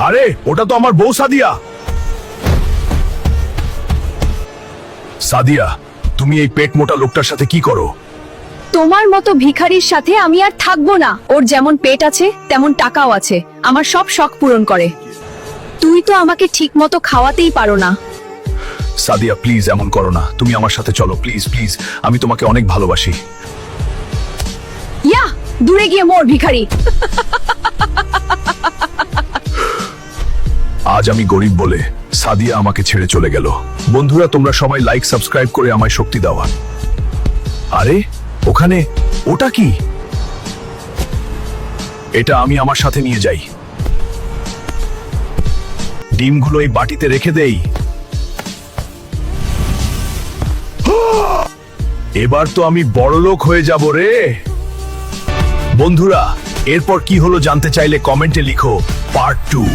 আরে ওটা তো আমার বউ সাদিয়া। সাদিয়া, তুমি এই পেট মোটা লোকটার সাথে কি করো? তোমার মতো ভিখারির সাথে আমি আর থাকবো না। ওর যেমন পেট আছে তেমন টাকাও আছে, আমার সব শখ পূরণ করে। তুই তো আমাকে ঠিক মতো খাওয়াতেই পারো না। সাদিয়া প্লিজ এমন করো না, তুমি আমার সাথে চলো প্লিজ প্লিজ, আমি তোমাকে অনেক ভালোবাসি। ইয়া, দূরে গিয়ে মর ভিখারি। আজ আমি গরিব বলে সাদিয়া আমাকে ছেড়ে চলে গেল। বন্ধুরা, তোমরা সবাই লাইক সাবস্ক্রাইব করে আমায় শক্তি দাও। আরে ওখানে ওটা কি? এটা আমি আমার সাথে নিয়ে যাই। ডিমগুলো এই বাটিতে রেখে দেই। এবার তো আমি বড়লোক হয়ে যাব রে। বন্ধুরা, এরপর কি হলো জানতে চাইলে কমেন্টে লিখো পার্ট 2।